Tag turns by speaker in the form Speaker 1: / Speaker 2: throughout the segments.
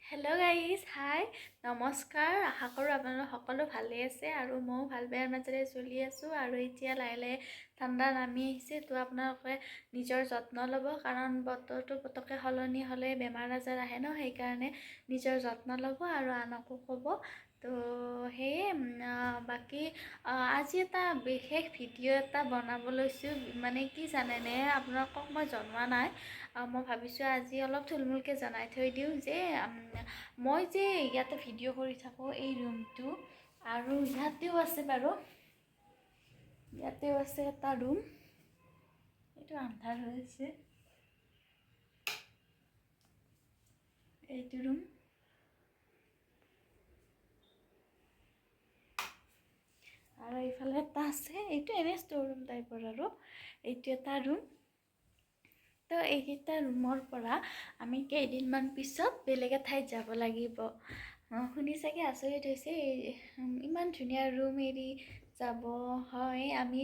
Speaker 1: Hello' guys, হাই, নমস্কাৰ। আশা কৰোঁ আপোনালোক সকলো ভালেই আছে আৰু ময়ো ভাল বেয়াৰ মাজেৰে চলি আছোঁ। আৰু এতিয়া লাহে লাহে ঠাণ্ডা নামি আহিছে, তো আপোনালোকে নিজৰ যত্ন ল'ব, কাৰণ বতৰটো পটককৈ সলনি হ'লে বেমাৰ আজাৰ আহে ন, সেইকাৰণে নিজৰ যত্ন ল'ব আৰু আনকো ক'ব। তো সেয়ে বাকী আজি এটা বিশেষ ভিডিঅ' এটা বনাব লৈছোঁ। মানে কি জানেনে, আপোনালোকক মই জনোৱা নাই। মই ভাবিছোঁ আজি অলপ থুলমূলকৈ জনাই থৈ দিওঁ যে মই যে ইয়াতে ভিডিঅ' কৰি থাকোঁ এই ৰুমটো, আৰু ইয়াতেও আছে বাৰু, ইয়াতেও আছে এটা ৰুম। এইটো আন্ধাৰ হৈ আছে, এইটো ৰুম। আৰু এইফালে এটা আছে, এইটো এনেই ষ্ট'ৰ ৰুম টাইপৰ, আৰু এইটো এটা ৰুম। তো এইকেইটা ৰুমৰ পৰা আমি কেইদিনমান পিছত বেলেগ এঠাইত যাব লাগিব। শুনি চাগে আচৰিত হৈছে, ইমান ধুনীয়া ৰুম এৰি যাব হয়। আমি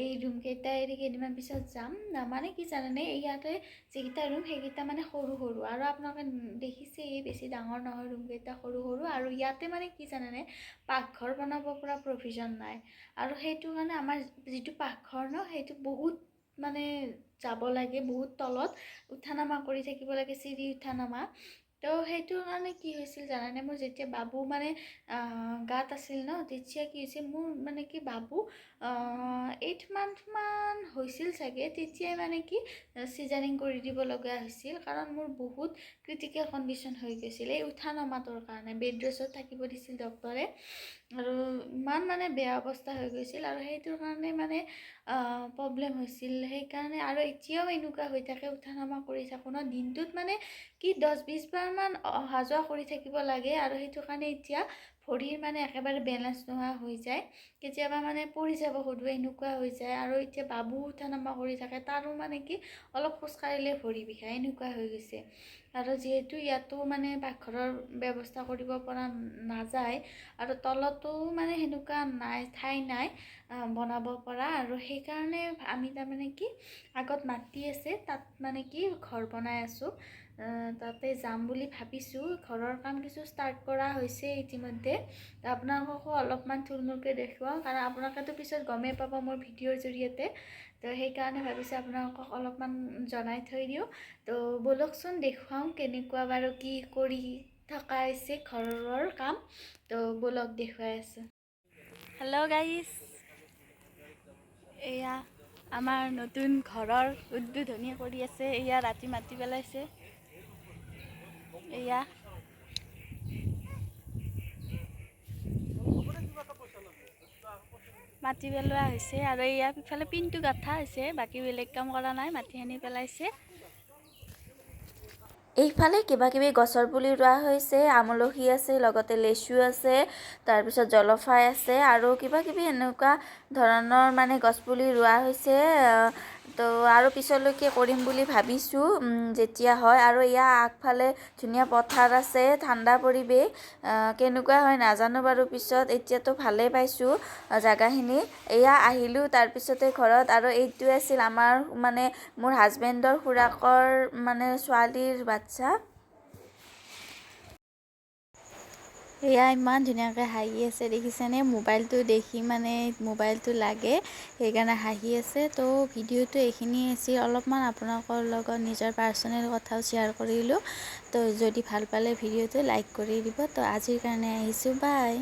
Speaker 1: এই ৰুমকেইটা এৰি কেইদিনমান পিছত যাম। মানে কি জানেনে, ইয়াতে যিকেইটা ৰুম সেইকেইটা মানে সৰু সৰু, আৰু আপোনালোকে দেখিছে বেছি ডাঙৰ নহয়, ৰুমকেইটা সৰু সৰু। আৰু ইয়াতে মানে কি জানেনে, পাকঘৰ বনাব পৰা প্ৰভিজন নাই। আৰু সেইটো কাৰণে আমাৰ যিটো পাকঘৰ ন, সেইটো বহুত মানে যাব লাগে, বহুত তলত উঠা নামা কৰি থাকিব লাগে, চিৰি উঠা নামা। তো সেইটো কাৰণে কি হৈছিল জানানে, মোৰ যেতিয়া বাবু মানে গাত আছিল ন, তেতিয়া কি হৈছিল, মোৰ মানে কি বাবু 8 মান্থমান হৈছিল চাগে, তেতিয়াই মানে কি চিজাৰিং কৰি দিব লগা হৈছিল। কাৰণ মোৰ বহুত ক্ৰিটিকেল কণ্ডিশ্যন হৈ গৈছিল এই উঠা নমাটোৰ কাৰণে। বেড ৰেষ্টত থাকিব দিছিল ডক্টৰে, আৰু ইমান মানে বেয়া অৱস্থা হৈ গৈছিল, আৰু সেইটোৰ কাৰণে মানে প্ৰব্লেম হৈছিল। সেইকাৰণে আৰু এতিয়াও এনেকুৱা হৈ থাকে, উঠা নমা কৰি থাকোঁ ন, দিনটোত মানে কি 10-20 বাৰমান অহা যোৱা কৰি থাকিব লাগে। আৰু সেইটো কাৰণে এতিয়া ভৰিৰ মানে একেবাৰে বেলেঞ্চ নোহোৱা হৈ যায়, কেতিয়াবা মানে পৰি যাব খোজোঁ, এনেকুৱা হৈ যায়। আৰু এতিয়া বাবু উঠা নমা কৰি থাকে, তাৰো মানে কি অলপ খোজ কাঢ়িলে ভৰি বিষায়, এনেকুৱা হৈ গৈছে। আৰু যিহেতু ইয়াতো মানে পাকঘৰৰ ব্যৱস্থা কৰিব পৰা নাযায়, আৰু তলতো মানে সেনেকুৱা নাই, ঠাই নাই বনাব পৰা। আৰু সেইকাৰণে আমি তাৰমানে কি আগত মাটি আছে, তাত মানে কি ঘৰ বনাই আছোঁ। তাতে যাম বুলি ভাবিছোঁ। ঘৰৰ কাম কিছু ষ্টাৰ্ট কৰা হৈছে ইতিমধ্যে। আপোনালোককো অলপমান থুলমূলকৈ দেখুৱাওঁ, কাৰণ আপোনালোকেতো পিছত গমেই পাব মোৰ ভিডিঅ'ৰ জৰিয়তে। তো সেইকাৰণে ভাবিছোঁ আপোনালোকক অলপমান জনাই থৈ দিওঁ। তো ব'লকচোন দেখুৱাওঁ কেনেকুৱা বাৰু কি কৰি থকা হৈছে ঘৰৰ কাম। তো ব'লক দেখুৱাই আছোঁ। হেল্ল' গাইজ, এয়া আমাৰ নতুন ঘৰৰ উদ্বোধনী কৰি আছে। এয়া ৰাতি মাটি পেলাইছে, এয়া মাটি পেলোৱা হৈছে। আৰু এয়া ইফালে পিনটো গাঠা হৈছে, বাকী বেলেগ কাম কৰা নাই, মাটিখিনি পেলাইছে। এইফালে কিবা কিবি গছৰ পুলি ৰোৱা হৈছে, আমলখি আছে, লগতে লেচু আছে, তাৰপিছত জলফাই আছে, আৰু কিবা কিবি এনেকুৱা ধৰণৰ মানে গছপুলি ৰোৱা হৈছে। তো আৰু পিছলৈকে কৰিম বুলি ভাবিছোঁ যেতিয়া হয়। আৰু ইয়াৰ আগফালে ধুনীয়া পথাৰ আছে, ঠাণ্ডা পৰিৱেশ। কেনেকুৱা হয় নাজানো বাৰু পিছত, এতিয়াতো ভালেই পাইছোঁ জেগাখিনি। এয়া আহিলোঁ তাৰপিছতে ঘৰত। আৰু এইটোৱে আছিল আমাৰ মানে মোৰ হাজবেণ্ডৰ খুৰাকৰ মানে ছোৱালীৰ বাচ্ছা। এয়া ইমান ধুনীয়াকৈ হাঁহি আছে, দেখিছেনে? মোবাইলটো দেখি মানে মোবাইলটো লাগে, সেইকাৰণে হাঁহি আছে। তো ভিডিঅ'টো এইখিনিয়ে আছিল, অলপমান আপোনালোকৰ লগত নিজৰ পাৰ্চনেল কথাও শ্বেয়াৰ কৰিলোঁ। তো যদি ভাল পালে ভিডিঅ'টো লাইক কৰি দিব। তো আজিৰ কাৰণে আহিছোঁ, বাই।